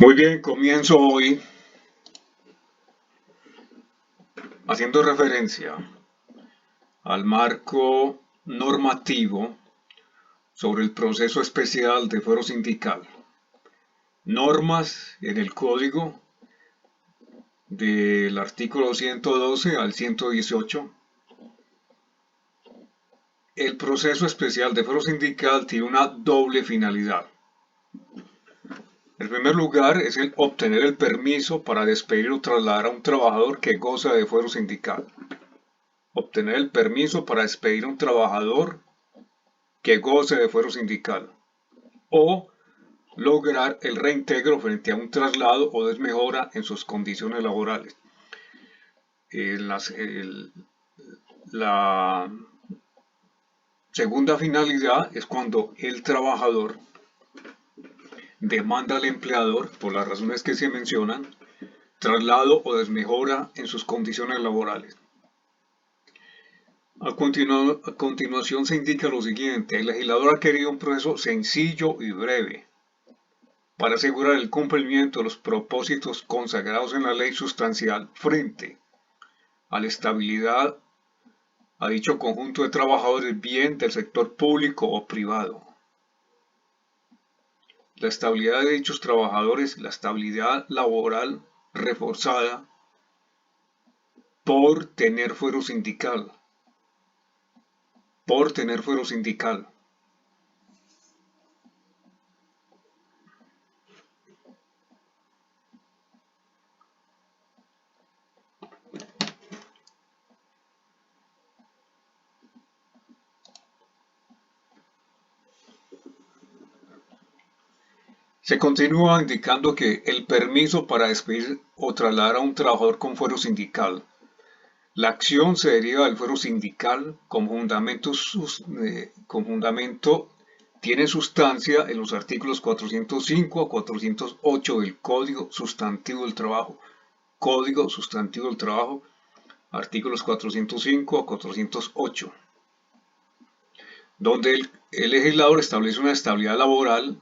Muy bien, comienzo hoy haciendo referencia al marco normativo sobre el proceso especial de fuero sindical. Normas en el código del artículo 112 al 118. El proceso especial de fuero sindical tiene una doble finalidad. En primer lugar, es el obtener el permiso para despedir o trasladar a un trabajador que goza de fuero sindical. Obtener el permiso para despedir a un trabajador que goce de fuero sindical o lograr el reintegro frente a un traslado o desmejora en sus condiciones laborales. La segunda finalidad es cuando el trabajador demanda al empleador, por las razones que se mencionan, traslado o desmejora en sus condiciones laborales. A continuación se indica lo siguiente: el legislador ha querido un proceso sencillo y breve para asegurar el cumplimiento de los propósitos consagrados en la ley sustancial frente a la estabilidad a dicho conjunto de trabajadores, bien del sector público o privado. La estabilidad de dichos trabajadores, la estabilidad laboral reforzada por tener fuero sindical, Se continúa indicando que el permiso para despedir o trasladar a un trabajador con fuero sindical. La acción se deriva del fuero sindical con fundamento tiene sustancia en los artículos 405 a 408 del Código Sustantivo del Trabajo. Código Sustantivo del Trabajo, artículos 405 a 408, donde el legislador establece una estabilidad laboral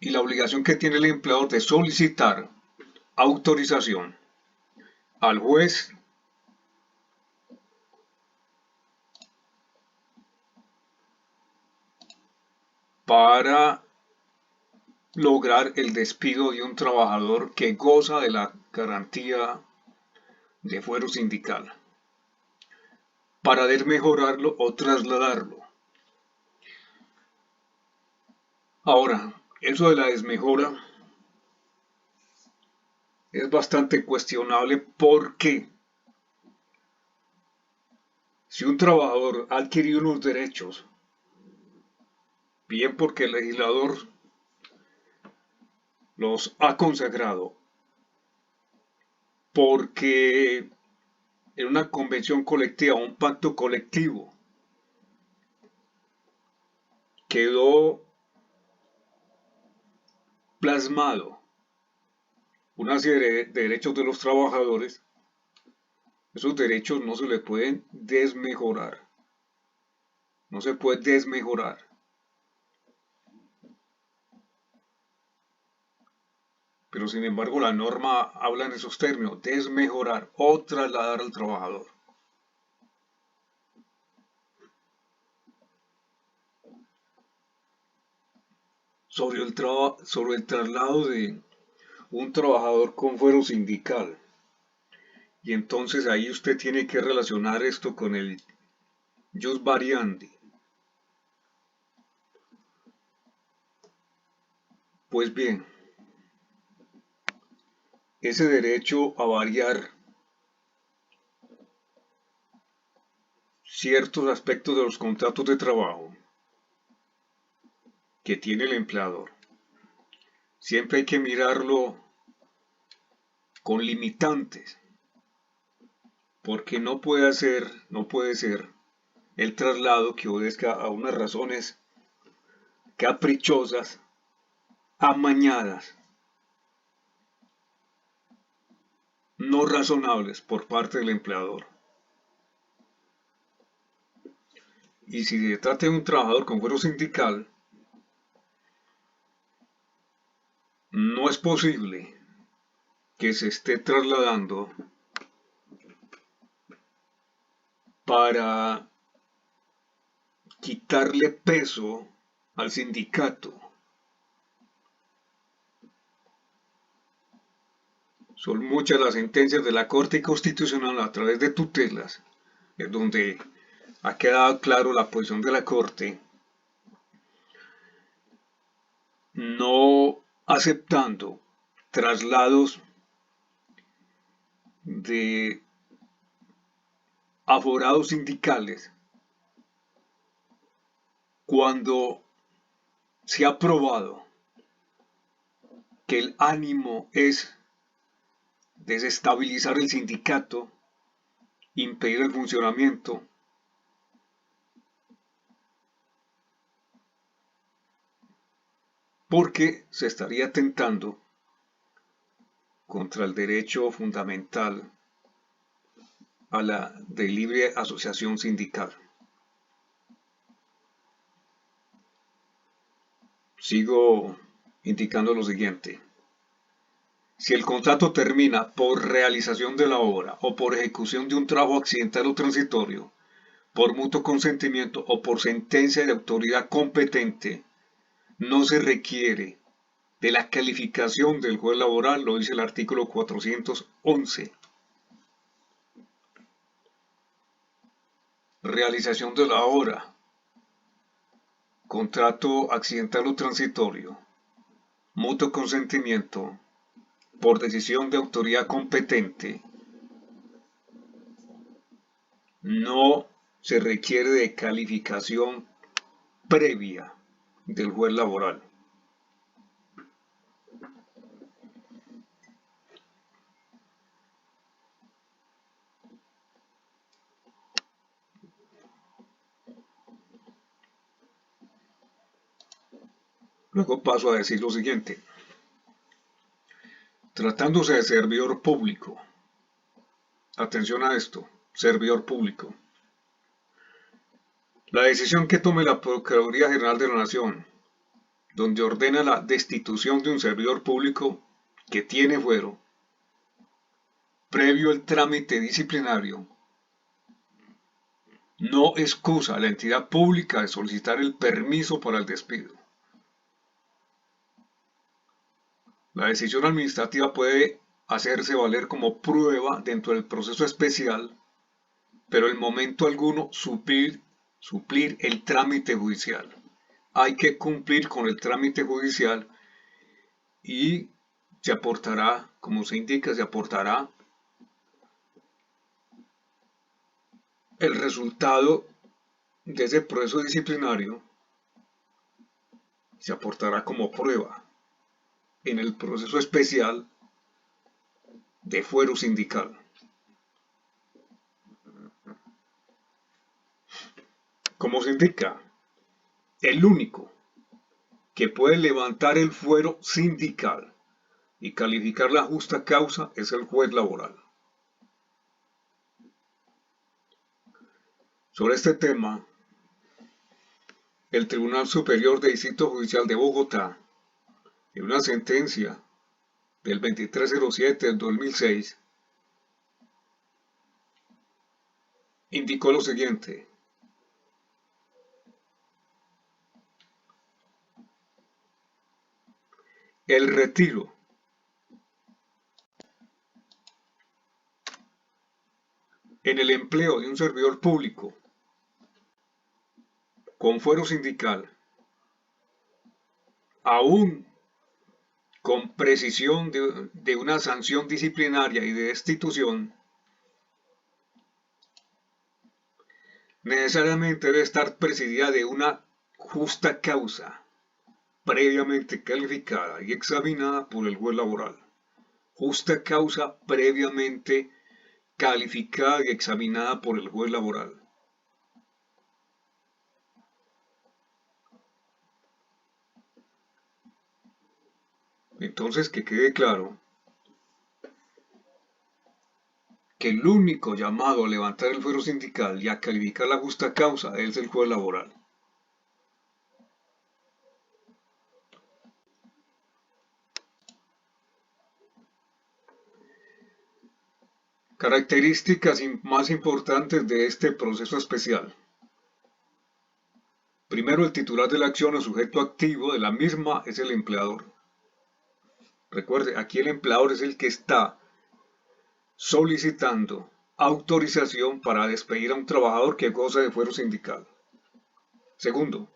y la obligación que tiene el empleador de solicitar autorización al juez para lograr el despido de un trabajador que goza de la garantía de fuero sindical, para desmejorarlo o trasladarlo. Ahora, eso de la desmejora es bastante cuestionable porque si un trabajador ha adquirido unos derechos, bien porque el legislador los ha consagrado, porque en una convención colectiva, un pacto colectivo, quedó plasmado una serie de derechos de los trabajadores. Esos derechos no se le pueden desmejorar. No se puede desmejorar. Pero sin embargo la norma habla en esos términos: desmejorar o trasladar al trabajador. Sobre el traslado de un trabajador con fuero sindical. Y entonces ahí usted tiene que relacionar esto con el jus variandi. Pues bien, ese derecho a variar ciertos aspectos de los contratos de trabajo que tiene el empleador, siempre hay que mirarlo con limitantes, porque no puede ser el traslado que obedezca a unas razones caprichosas, amañadas, no razonables por parte del empleador. Y si se trata de un trabajador con fuero sindical, no es posible que se esté trasladando para quitarle peso al sindicato. Son muchas las sentencias de la Corte Constitucional a través de tutelas, en donde ha quedado claro la posición de la Corte, no aceptando traslados de aforados sindicales cuando se ha probado que el ánimo es desestabilizar el sindicato, impedir el funcionamiento, porque se estaría atentando contra el derecho fundamental a la de libre asociación sindical. Sigo indicando lo siguiente. Si el contrato termina por realización de la obra o por ejecución de un trabajo accidental o transitorio, por mutuo consentimiento o por sentencia de autoridad competente, no se requiere de la calificación del juez laboral, lo dice el artículo 411. Realización de la obra, contrato accidental o transitorio, mutuo consentimiento, por decisión de autoridad competente, no se requiere de calificación previa del juez laboral. Luego paso a decir lo siguiente. Tratándose de servidor público, atención a esto, servidor público. La decisión que tome la Procuraduría General de la Nación, donde ordena la destitución de un servidor público que tiene fuero, previo el trámite disciplinario, no excusa a la entidad pública de solicitar el permiso para el despido. La decisión administrativa puede hacerse valer como prueba dentro del proceso especial, pero en momento alguno suplir el trámite judicial. Hay que cumplir con el trámite judicial y se aportará, como se indica, se aportará el resultado de ese proceso disciplinario, se aportará como prueba en el proceso especial de fuero sindical. Como se indica, el único que puede levantar el fuero sindical y calificar la justa causa es el juez laboral. Sobre este tema, el Tribunal Superior de Distrito Judicial de Bogotá, en una sentencia del 2307 del 2006, indicó lo siguiente. El retiro en el empleo de un servidor público con fuero sindical, aún con precisión de una sanción disciplinaria y de destitución, necesariamente debe estar presidida de una justa causa previamente calificada y examinada por el juez laboral. Justa causa previamente calificada y examinada por el juez laboral. Entonces, que quede claro que el único llamado a levantar el fuero sindical y a calificar la justa causa es el juez laboral. Características más importantes de este proceso especial. Primero, el titular de la acción o sujeto activo de la misma es el empleador. Recuerde, aquí el empleador es el que está solicitando autorización para despedir a un trabajador que goza de fuero sindical. Segundo,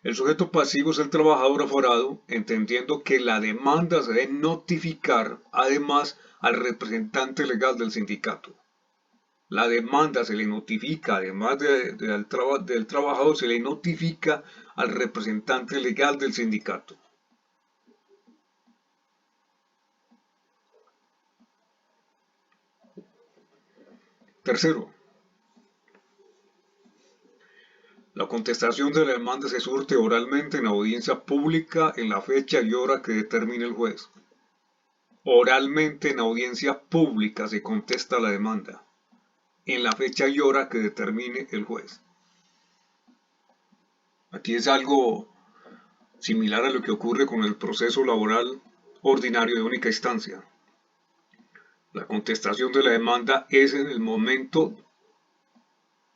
el sujeto pasivo es el trabajador aforado, entendiendo que la demanda se debe notificar además al representante legal del sindicato. La demanda se le notifica, además del trabajador, se le notifica al representante legal del sindicato. Tercero, la contestación de la demanda se surte oralmente en audiencia pública en la fecha y hora que determine el juez. Oralmente en audiencia pública se contesta la demanda, en la fecha y hora que determine el juez. Aquí es algo similar a lo que ocurre con el proceso laboral ordinario de única instancia. La contestación de la demanda es en el momento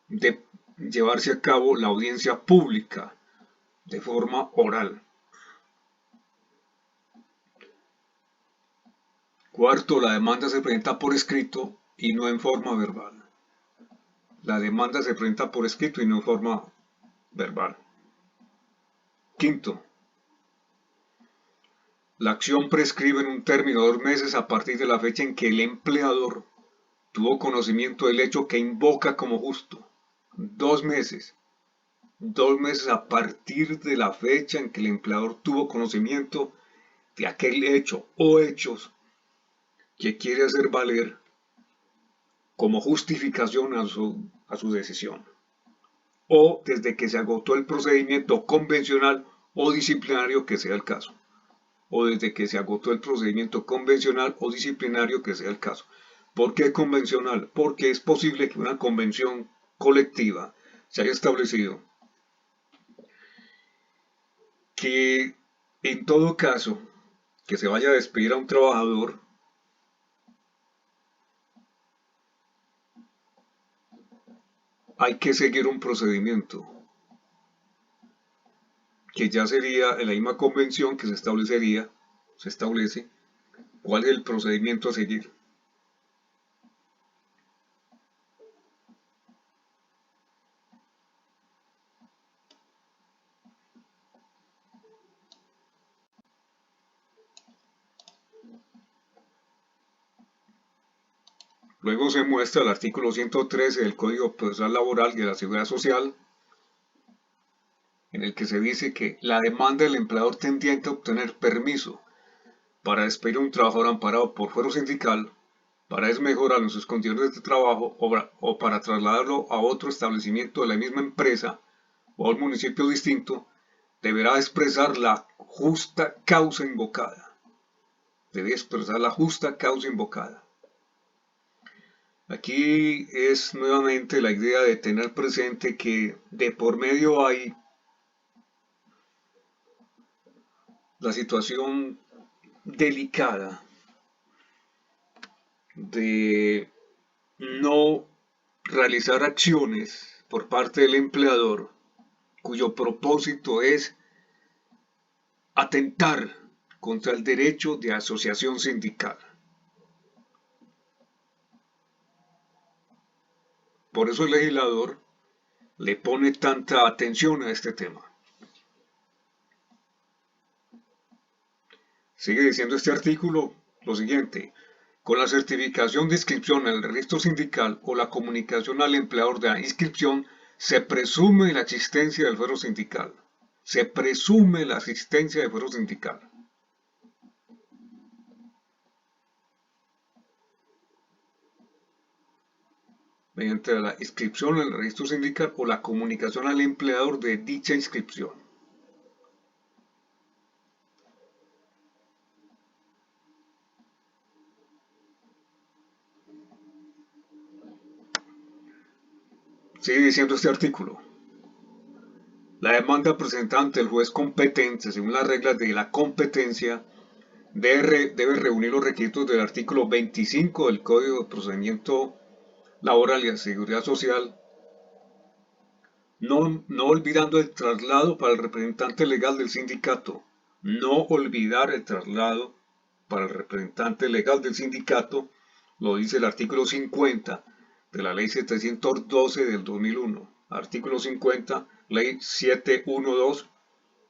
de llevarse a cabo la audiencia pública de forma oral. Cuarto, la demanda se presenta por escrito y no en forma verbal. La demanda se presenta por escrito y no en forma verbal. Quinto, la acción prescribe en un término de 2 meses a partir de la fecha en que el empleador tuvo conocimiento del hecho que invoca como justo. 2 meses. 2 meses a partir de la fecha en que el empleador tuvo conocimiento de aquel hecho o hechos que quiere hacer valer como justificación a su decisión. O desde que se agotó el procedimiento convencional o disciplinario que sea el caso. O desde que se agotó el procedimiento convencional o disciplinario que sea el caso. ¿Por qué convencional? Porque es posible que una convención colectiva se haya establecido que en todo caso que se vaya a despedir a un trabajador, hay que seguir un procedimiento que ya sería en la misma convención que se establece cuál es el procedimiento a seguir. Luego se muestra el artículo 113 del Código Procesal Laboral de la Seguridad Social, en el que se dice que la demanda del empleador tendiente a obtener permiso para despedir a un trabajador amparado por fuero sindical, para desmejorar sus condiciones de trabajo o para trasladarlo a otro establecimiento de la misma empresa o a un municipio distinto, deberá expresar la justa causa invocada. Debe expresar la justa causa invocada. Aquí es nuevamente la idea de tener presente que de por medio hay la situación delicada de no realizar acciones por parte del empleador cuyo propósito es atentar contra el derecho de asociación sindical. Por eso el legislador le pone tanta atención a este tema. Sigue diciendo este artículo lo siguiente: con la certificación de inscripción en el registro sindical o la comunicación al empleador de la inscripción, se presume la existencia del fuero sindical. Se presume la existencia del fuero sindical. Mediante la inscripción en el registro sindical o la comunicación al empleador de dicha inscripción. Sigue diciendo este artículo: la demanda presentada ante el juez competente según las reglas de la competencia debe reunir los requisitos del artículo 25 del Código de Procedimiento Laboral y de Seguridad Social, no olvidando el traslado para el representante legal del sindicato. No olvidar el traslado para el representante legal del sindicato, lo dice el artículo 50 de la Ley 712 del 2001. Artículo 50, Ley 712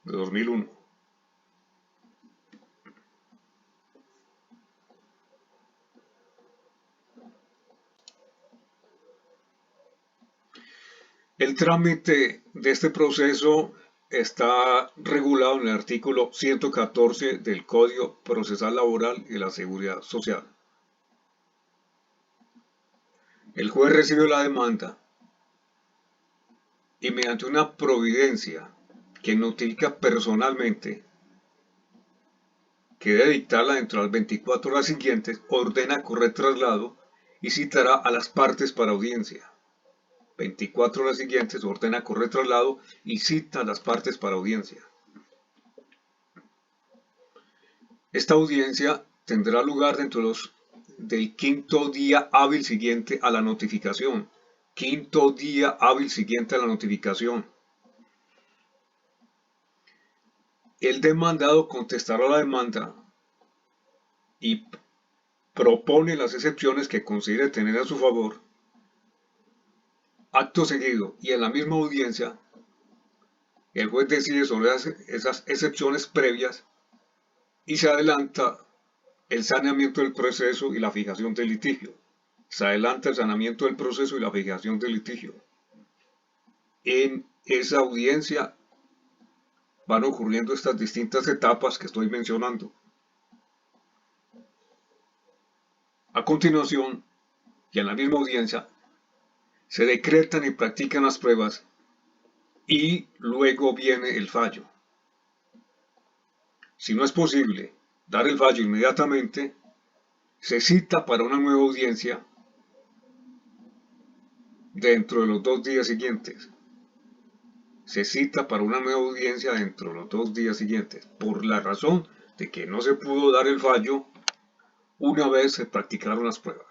de 2001. El trámite de este proceso está regulado en el artículo 114 del Código Procesal Laboral y de la Seguridad Social. El juez recibe la demanda y mediante una providencia que notifica personalmente, que debe dictarla dentro de las 24 horas siguientes, ordena correr traslado y citará a las partes para audiencia. 24 horas siguientes ordena correr traslado y cita a las partes para audiencia. Esta audiencia tendrá lugar dentro del quinto día hábil siguiente a la notificación. Quinto día hábil siguiente a la notificación. El demandado contestará la demanda y propone las excepciones que considere tener a su favor. Acto seguido y en la misma audiencia, el juez decide sobre esas excepciones previas y se adelanta el saneamiento del proceso y la fijación del litigio. Se adelanta el saneamiento del proceso y la fijación del litigio. En esa audiencia van ocurriendo estas distintas etapas que estoy mencionando. A continuación, y en la misma audiencia, se decretan y practican las pruebas y luego viene el fallo. Si no es posible dar el fallo inmediatamente, se cita para una nueva audiencia dentro de los 2 días siguientes. Se cita para una nueva audiencia dentro de los 2 días siguientes, por la razón de que no se pudo dar el fallo una vez se practicaron las pruebas.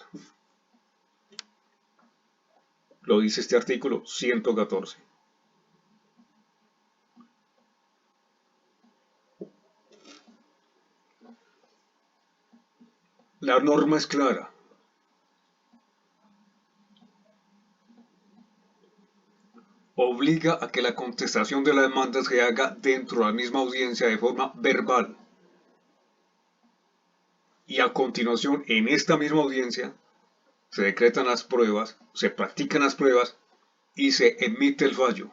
Lo dice este artículo 114. La norma es clara. Obliga a que la contestación de la demanda se haga dentro de la misma audiencia de forma verbal. Y a continuación, en esta misma audiencia, se decretan las pruebas, se practican las pruebas y se emite el fallo.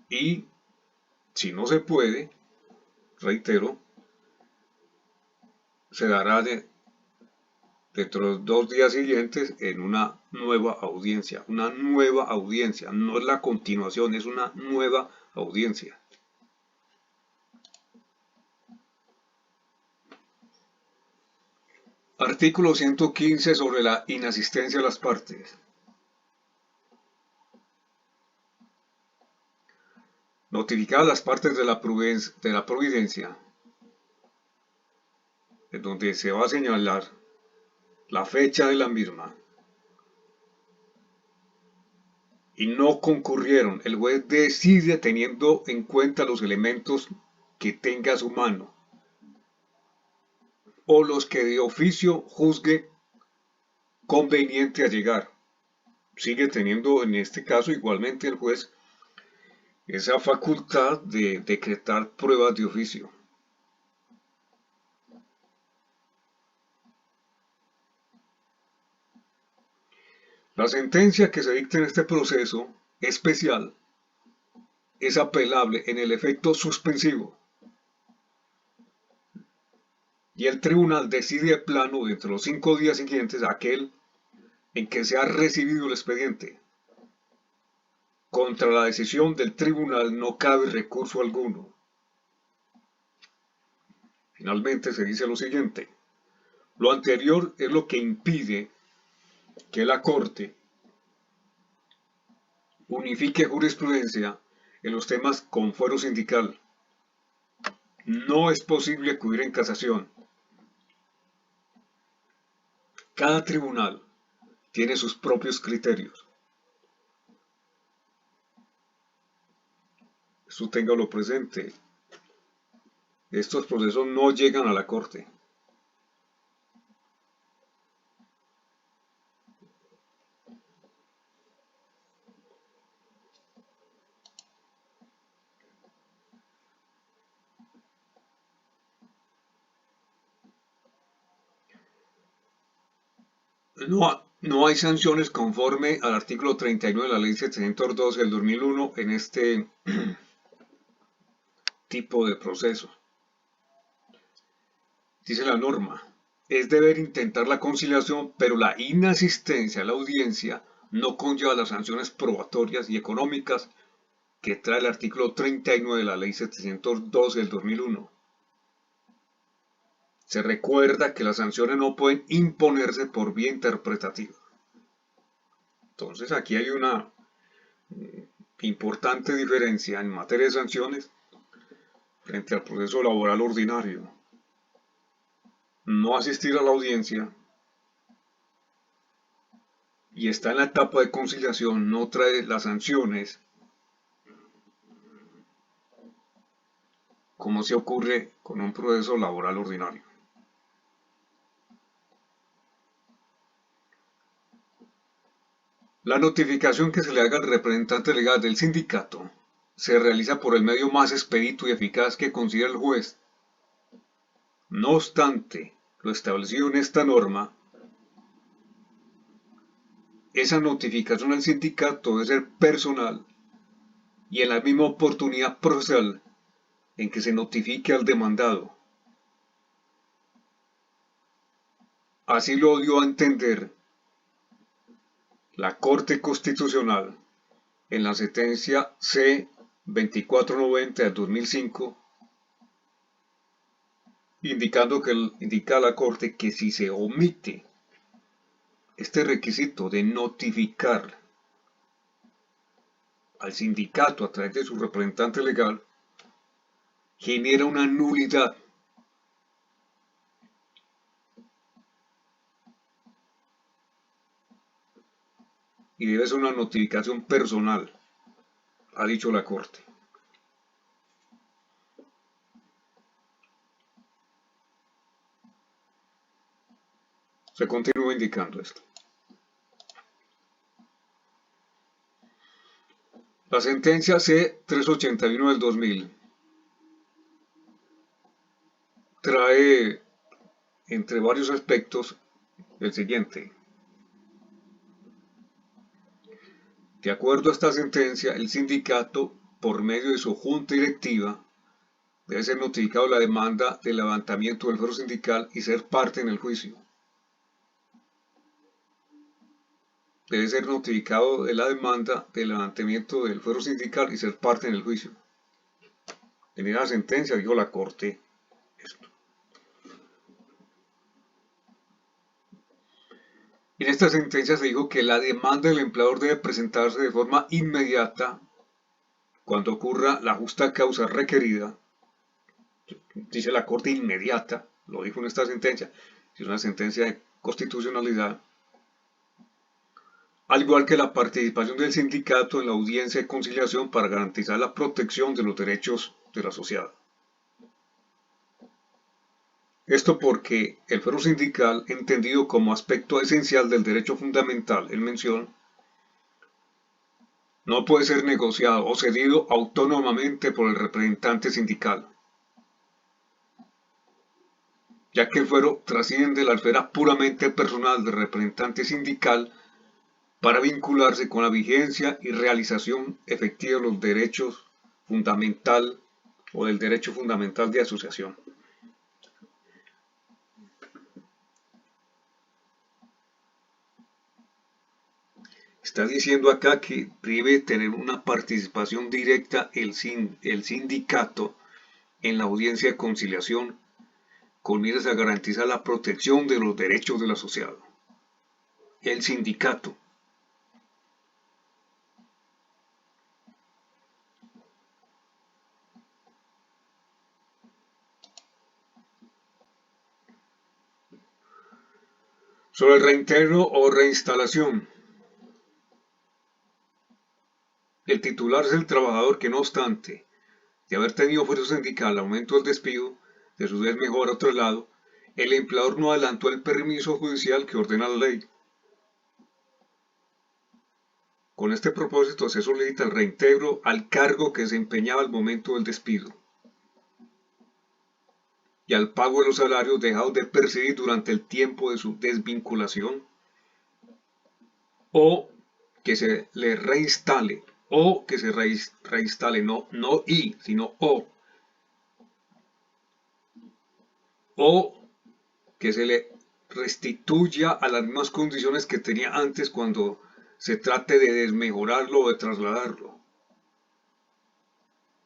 Y si no se puede, reitero, se dará dentro de los 2 días siguientes en una nueva audiencia. Una nueva audiencia, no es la continuación, es una nueva audiencia. Artículo 115 sobre la inasistencia a las partes. Notificar a las partes de la providencia, en donde se va a señalar la fecha de la misma, y no concurrieron, el juez decide teniendo en cuenta los elementos que tenga a su mano, o los que de oficio juzgue conveniente allegar. Sigue teniendo en este caso igualmente el juez esa facultad de decretar pruebas de oficio. La sentencia que se dicta en este proceso especial es apelable en el efecto suspensivo y el tribunal decide de plano dentro de los 5 días siguientes aquel en que se ha recibido el expediente. Contra la decisión del tribunal no cabe recurso alguno. Finalmente se dice lo siguiente: lo anterior es lo que impide que la Corte unifique jurisprudencia en los temas con fuero sindical. No es posible acudir en casación. Cada tribunal tiene sus propios criterios. Esto téngalo presente. Estos procesos no llegan a la corte. No hay sanciones conforme al artículo 39 de la Ley 712 del 2001 en este tipo de procesos. Dice la norma, es deber intentar la conciliación, pero la inasistencia a la audiencia no conlleva las sanciones probatorias y económicas que trae el artículo 39 de la Ley 712 del 2001. Se recuerda que las sanciones no pueden imponerse por vía interpretativa. Entonces aquí hay una importante diferencia en materia de sanciones frente al proceso laboral ordinario. No asistir a la audiencia y está en la etapa de conciliación no trae las sanciones como se ocurre con un proceso laboral ordinario. La notificación que se le haga al representante legal del sindicato se realiza por el medio más expedito y eficaz que considera el juez. No obstante, lo establecido en esta norma, esa notificación al sindicato debe ser personal y en la misma oportunidad procesal en que se notifique al demandado. Así lo dio a entender la Corte Constitucional en la sentencia C-2490 del 2005, indica a la Corte que si se omite este requisito de notificar al sindicato a través de su representante legal, genera una nulidad. Y debe ser una notificación personal, ha dicho la Corte. Se continúa indicando esto. La sentencia C-381 del 2000 trae, entre varios aspectos, el siguiente. De acuerdo a esta sentencia, el sindicato, por medio de su junta directiva, debe ser notificado de la demanda de levantamiento del fuero sindical y ser parte en el juicio. Debe ser notificado de la demanda de levantamiento del fuero sindical y ser parte en el juicio. En esa sentencia dijo la Corte esto. En esta sentencia se dijo que la demanda del empleador debe presentarse de forma inmediata cuando ocurra la justa causa requerida. Dice la Corte inmediata, lo dijo en esta sentencia, es una sentencia de constitucionalidad. Al igual que la participación del sindicato en la audiencia de conciliación para garantizar la protección de los derechos del asociado. Esto porque el fuero sindical, entendido como aspecto esencial del derecho fundamental en mención, no puede ser negociado o cedido autónomamente por el representante sindical, ya que el fuero trasciende la esfera puramente personal del representante sindical para vincularse con la vigencia y realización efectiva de los derechos fundamental o del derecho fundamental de asociación. Está diciendo acá que debe tener una participación directa el sindicato en la audiencia de conciliación con miras a garantizar la protección de los derechos del asociado. El sindicato. Sobre el reintegro o reinstalación. El titular es el trabajador que, no obstante de haber tenido fuerza sindical al momento del despido, de su desmejora o traslado, el empleador no adelantó el permiso judicial que ordena la ley. Con este propósito se solicita el reintegro al cargo que desempeñaba al momento del despido y al pago de los salarios dejados de percibir durante el tiempo de su desvinculación, o que se le reinstale, o que se reinstale, no y, sino o que se le restituya a las mismas condiciones que tenía antes cuando se trate de desmejorarlo o de trasladarlo,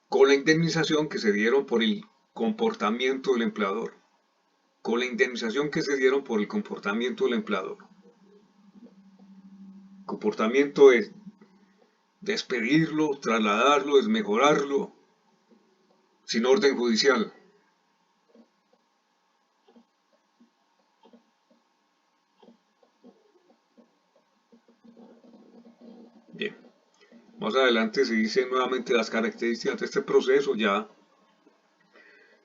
con la indemnización que se dieron por el comportamiento del empleador, con la indemnización que se dieron por el comportamiento del empleador. Comportamiento es despedirlo, trasladarlo, desmejorarlo, sin orden judicial. Bien, más adelante se dice nuevamente las características de este proceso, ya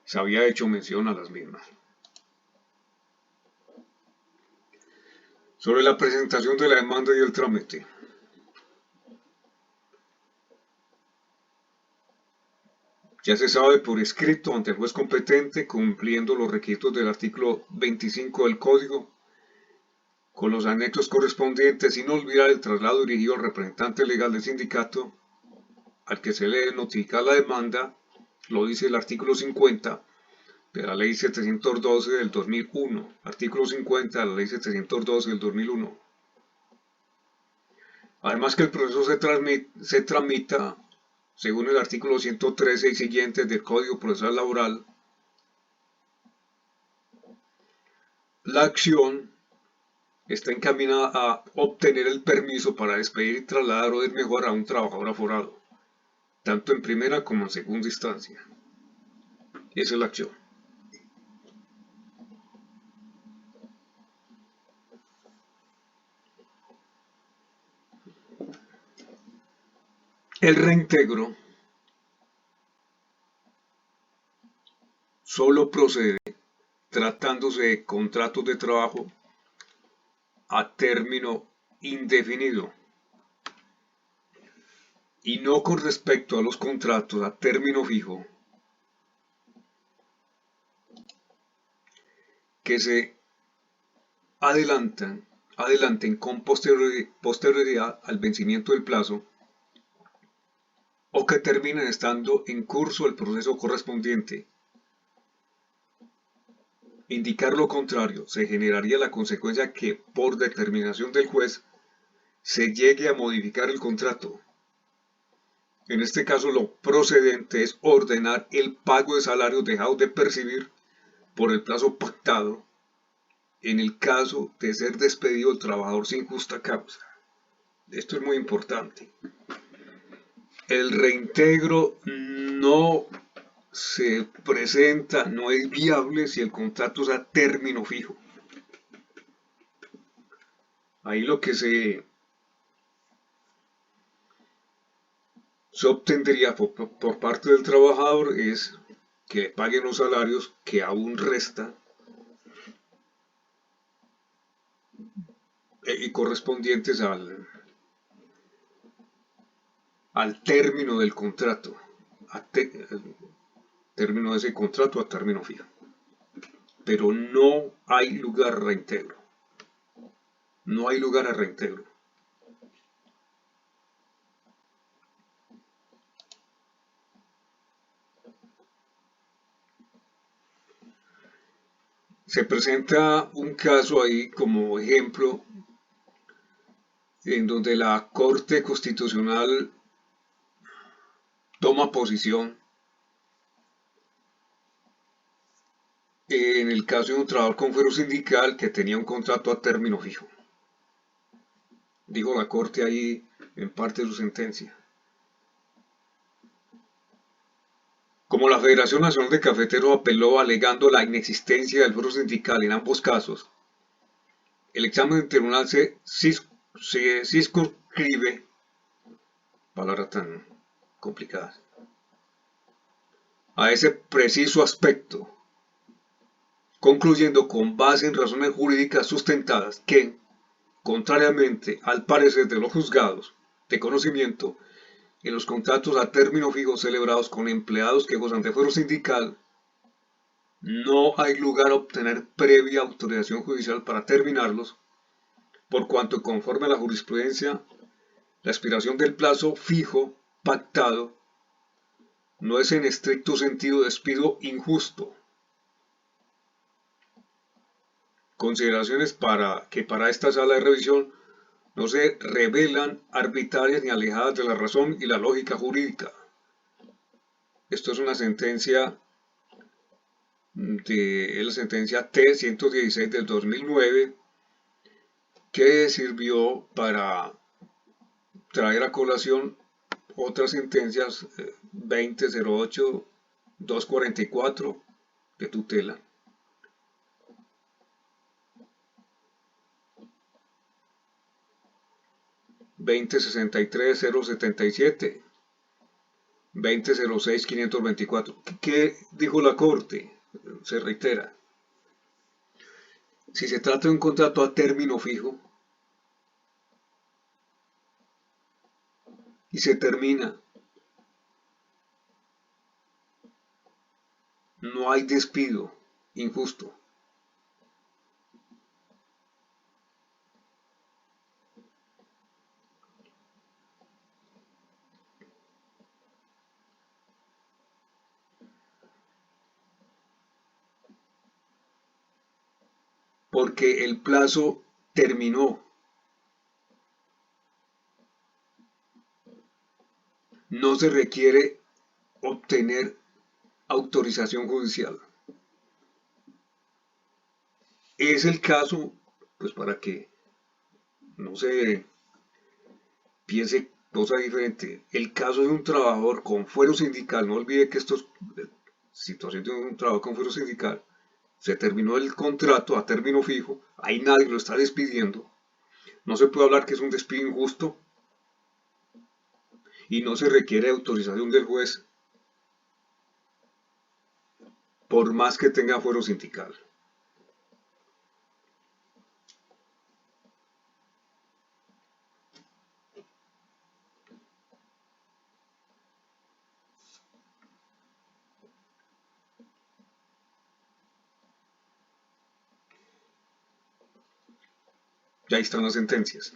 se había hecho mención a las mismas. Sobre la presentación de la demanda y el trámite. Ya se sabe por escrito ante el juez competente, cumpliendo los requisitos del artículo 25 del Código, con los anexos correspondientes, sin olvidar el traslado dirigido al representante legal del sindicato, al que se le debe notificar la demanda, lo dice el artículo 50 de la Ley 712 del 2001, artículo 50 de la Ley 712 del 2001. Además que el proceso se tramita según el artículo 113 y siguientes del Código Procesal Laboral. La acción está encaminada a obtener el permiso para despedir, trasladar o desmejorar a un trabajador aforado, tanto en primera como en segunda instancia. Esa es la acción. El reintegro solo procede tratándose de contratos de trabajo a término indefinido y no con respecto a los contratos a término fijo que se adelanten con posterioridad al vencimiento del plazo o que terminen estando en curso el proceso correspondiente. Indicar lo contrario se generaría la consecuencia que, por determinación del juez, se llegue a modificar el contrato. En este caso, lo procedente es ordenar el pago de salarios dejados de percibir por el plazo pactado en el caso de ser despedido el trabajador sin justa causa. Esto es muy importante. El reintegro no se presenta, no es viable si el contrato es a término fijo. Ahí lo que se obtendría por parte del trabajador es que le paguen los salarios que aún restan y correspondientes al término del contrato, término de ese contrato a término fijo. Pero no hay lugar a reintegro. No hay lugar a reintegro. Se presenta un caso ahí como ejemplo en donde la Corte Constitucional toma posición en el caso de un trabajador con fuero sindical que tenía un contrato a término fijo. Dijo la Corte ahí en parte de su sentencia. Como la Federación Nacional de Cafeteros apeló alegando la inexistencia del fuero sindical en ambos casos, el examen del tribunal se circunscribe, palabra tan complicada, a ese preciso aspecto, concluyendo con base en razones jurídicas sustentadas que, contrariamente al parecer de los juzgados de conocimiento, en los contratos a término fijo celebrados con empleados que gozan de fuero sindical, no hay lugar a obtener previa autorización judicial para terminarlos, por cuanto conforme a la jurisprudencia, la expiración del plazo fijo pactado no es en estricto sentido despido injusto. Consideraciones que para esta sala de revisión no se revelan arbitrarias ni alejadas de la razón y la lógica jurídica. Esto es una sentencia de la sentencia T-116 del 2009, que sirvió para traer a colación otras sentencias 2008-244 de tutela. (2063-077), 2006-524. ¿Qué dijo la Corte? Se reitera. Si se trata de un contrato a término fijo y se termina, no hay despido injusto. Porque el plazo terminó. No se requiere obtener autorización judicial. Es el caso, pues para que no se piense cosa diferente, el caso de un trabajador con fuero sindical, no olvide que esto es situación de un trabajador con fuero sindical, se terminó el contrato a término fijo, ahí nadie lo está despidiendo, no se puede hablar que es un despido injusto y no se requiere autorización del juez por más que tenga fuero sindical. Y ahí están las sentencias,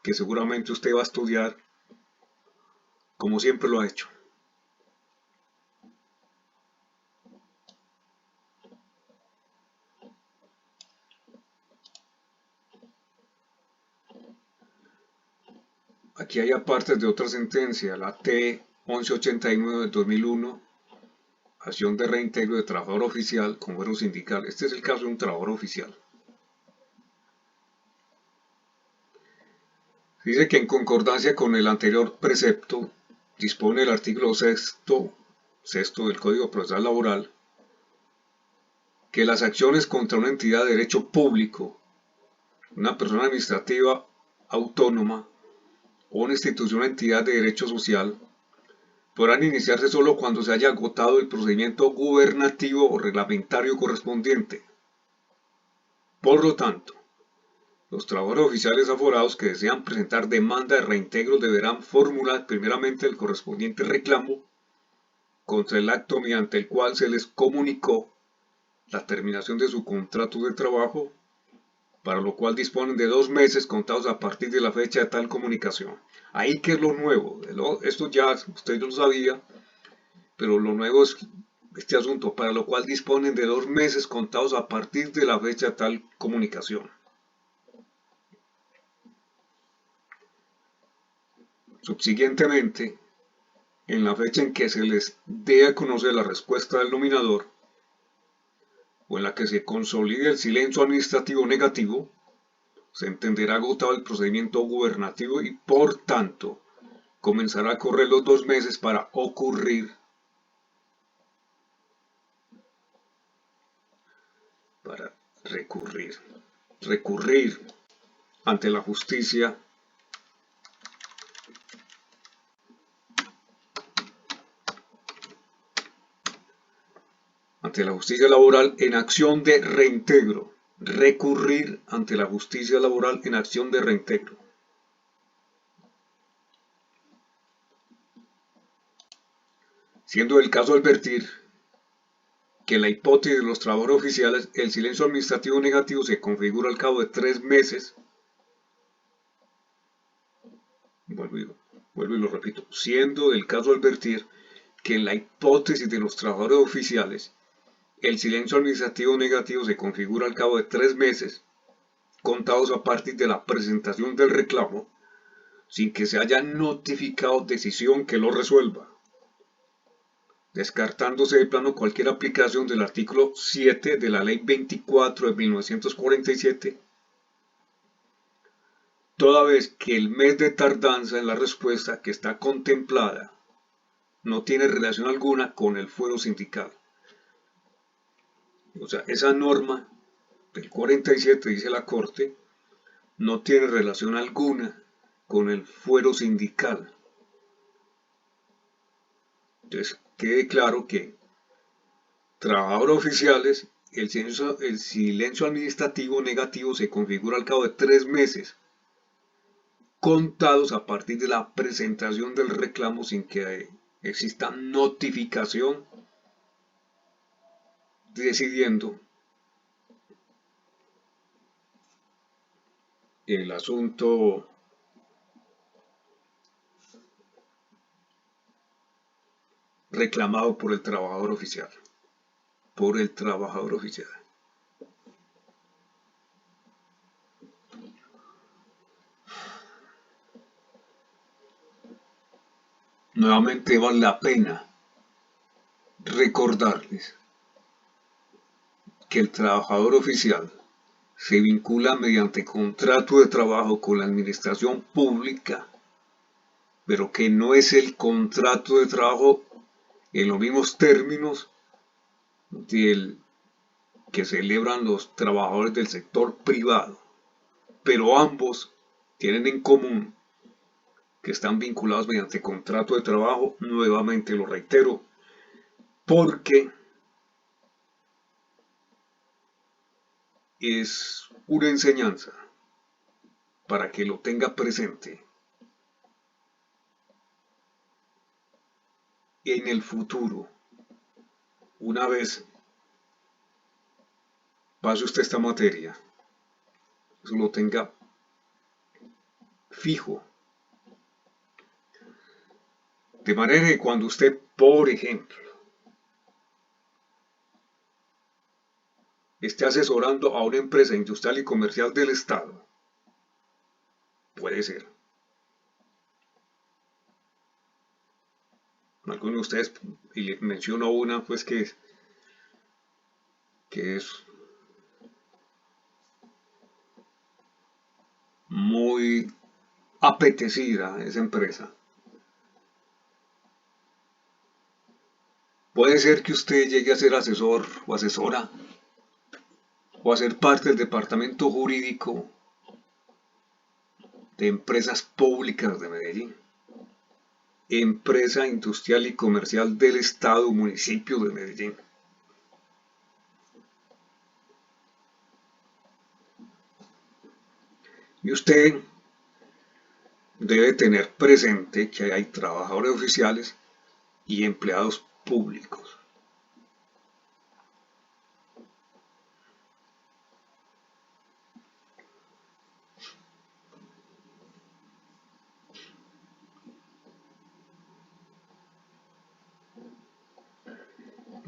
que seguramente usted va a estudiar como siempre lo ha hecho. Aquí hay apartes de otra sentencia, la T-1189 del 2001, acción de reintegro de trabajador oficial con fuero sindical. Este es el caso de un trabajador oficial. Dice que en concordancia con el anterior precepto, dispone el artículo sexto del Código Procesal Laboral, que las acciones contra una entidad de derecho público, una persona administrativa autónoma o una institución o entidad de derecho social, podrán iniciarse solo cuando se haya agotado el procedimiento gubernativo o reglamentario correspondiente. Por lo tanto, los trabajadores oficiales aforados que desean presentar demanda de reintegro deberán formular primeramente el correspondiente reclamo contra el acto mediante el cual se les comunicó la terminación de su contrato de trabajo, para lo cual disponen de 2 meses contados a partir de la fecha de tal comunicación. Ahí que es lo nuevo, esto ya usted lo sabía, pero lo nuevo es este asunto, para lo cual disponen de 2 meses contados a partir de la fecha de tal comunicación. Subsiguientemente, en la fecha en que se les dé a conocer la respuesta del nominador, o en la que se consolide el silencio administrativo negativo, se entenderá agotado el procedimiento gubernativo y, por tanto, comenzará a correr los 2 meses para recurrir. Recurrir ante la justicia laboral en acción de reintegro. Recurrir ante la justicia laboral en acción de reintegro. Siendo el caso advertir que en la hipótesis de los trabajadores oficiales el silencio administrativo negativo se configura al cabo de 3 meses. Vuelvo y lo repito. Siendo el caso advertir que en la hipótesis de los trabajadores oficiales el silencio administrativo negativo se configura al cabo de 3 meses, contados a partir de la presentación del reclamo, sin que se haya notificado decisión que lo resuelva, descartándose de plano cualquier aplicación del artículo 7 de la Ley 24 de 1947, toda vez que el mes de tardanza en la respuesta que está contemplada no tiene relación alguna con el fuero sindical. O sea, esa norma del 47, dice la Corte, no tiene relación alguna con el fuero sindical. Entonces, quede claro que trabajadores oficiales, el silencio administrativo negativo se configura al cabo de 3 meses, contados a partir de la presentación del reclamo sin que exista notificación decidiendo el asunto reclamado por el trabajador oficial. Nuevamente vale la pena recordarles que el trabajador oficial se vincula mediante contrato de trabajo con la administración pública, pero que no es el contrato de trabajo en los mismos términos del que celebran los trabajadores del sector privado, pero ambos tienen en común que están vinculados mediante contrato de trabajo. Nuevamente lo reitero, porque es una enseñanza para que lo tenga presente en el futuro. Una vez pase usted esta materia, eso lo tenga fijo. De manera que cuando usted, por ejemplo, esté asesorando a una empresa industrial y comercial del Estado, puede ser, algunos de ustedes, y les menciono una, pues que es muy apetecida esa empresa. Puede ser que usted llegue a ser asesor o asesora o a ser parte del departamento jurídico de Empresas Públicas de Medellín, empresa industrial y comercial del Estado, municipio de Medellín. Y usted debe tener presente que hay trabajadores oficiales y empleados públicos.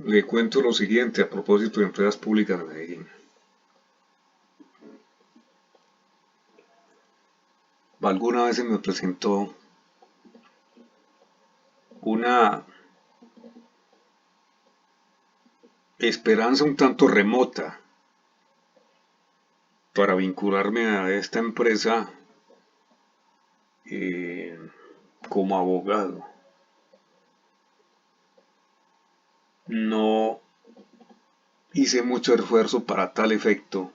Le cuento lo siguiente a propósito de Empresas Públicas de Medellín. Alguna vez se me presentó una esperanza un tanto remota para vincularme a esta empresa como abogado. No hice mucho esfuerzo para tal efecto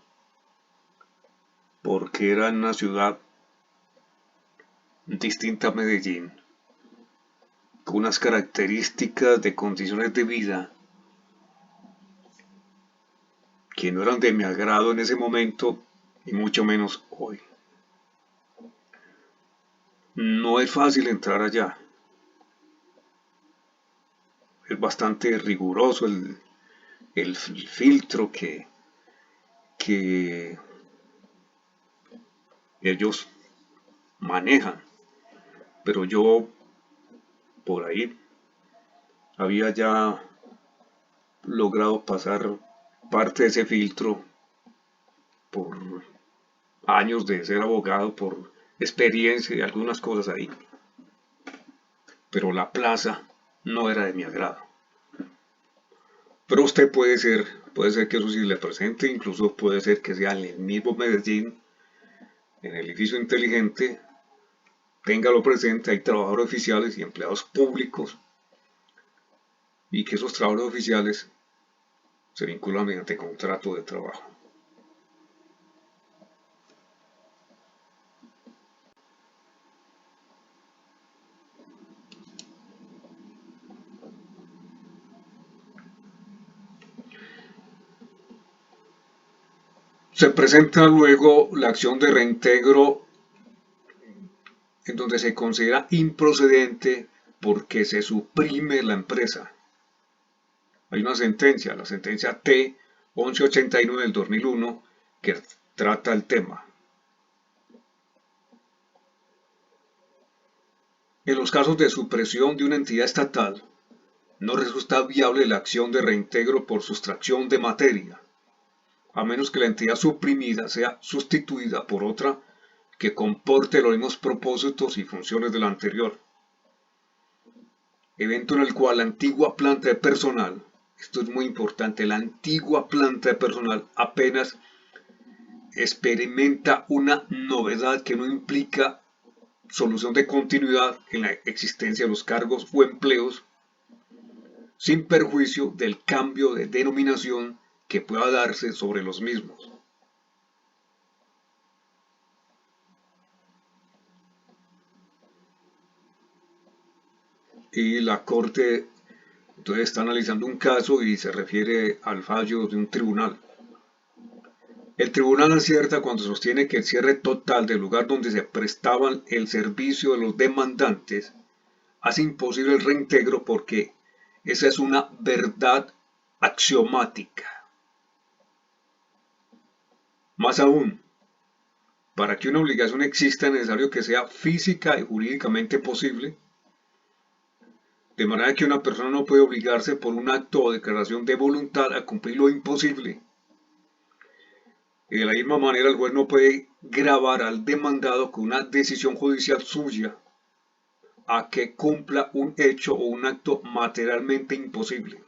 porque era en una ciudad distinta a Medellín, con unas características de condiciones de vida que no eran de mi agrado en ese momento y mucho menos hoy. No es fácil entrar allá, es bastante riguroso el filtro que ellos manejan, pero yo por ahí había ya logrado pasar parte de ese filtro por años de ser abogado, por experiencia y algunas cosas ahí, pero la plaza no era de mi agrado. Pero usted puede ser que eso sí le presente, incluso puede ser que sea en el mismo Medellín, en el edificio inteligente, téngalo presente, hay trabajadores oficiales y empleados públicos, y que esos trabajadores oficiales se vinculan mediante contrato de trabajo. Se presenta luego la acción de reintegro en donde se considera improcedente porque se suprime la empresa. Hay una sentencia, la sentencia T 1189 del 2001, que trata el tema. En los casos de supresión de una entidad estatal, no resulta viable la acción de reintegro por sustracción de materia, a menos que la entidad suprimida sea sustituida por otra que comporte los mismos propósitos y funciones de la anterior. Evento en el cual la antigua planta de personal, esto es muy importante, la antigua planta de personal apenas experimenta una novedad que no implica solución de continuidad en la existencia de los cargos o empleos, sin perjuicio del cambio de denominación que pueda darse sobre los mismos. Y la Corte entonces está analizando un caso y se refiere al fallo de un tribunal. El tribunal acierta cuando sostiene que el cierre total del lugar donde se prestaban el servicio de los demandantes hace imposible el reintegro porque esa es una verdad axiomática. Más aún, para que una obligación exista es necesario que sea física y jurídicamente posible, de manera que una persona no puede obligarse por un acto o declaración de voluntad a cumplir lo imposible. Y de la misma manera el juez no puede gravar al demandado con una decisión judicial suya a que cumpla un hecho o un acto materialmente imposible.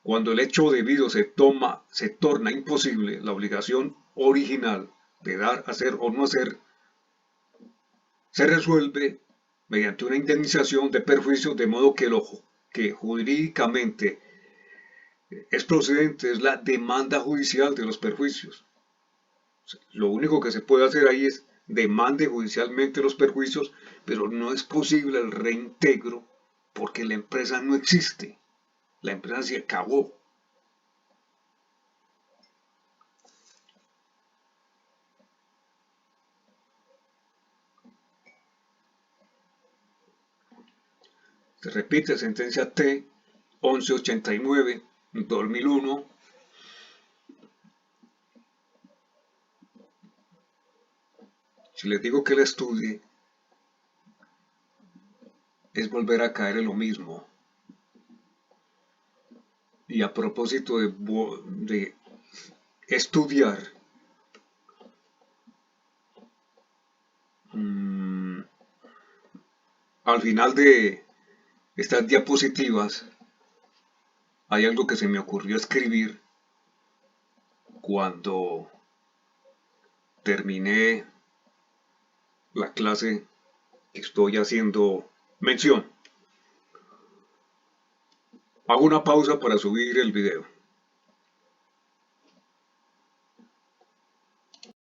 Cuando el hecho debido se torna imposible, la obligación original de dar, hacer o no hacer se resuelve mediante una indemnización de perjuicios, de modo que lo que jurídicamente es procedente es la demanda judicial de los perjuicios. Lo único que se puede hacer ahí es demande judicialmente los perjuicios, pero no es posible el reintegro porque la empresa no existe. La empresa se acabó. Se repite, sentencia T 1189 2001. Si les digo que la estudie, es volver a caer en lo mismo. Y a propósito de estudiar, al final de estas diapositivas hay algo que se me ocurrió escribir cuando terminé la clase que estoy haciendo mención. Hago una pausa para subir el video.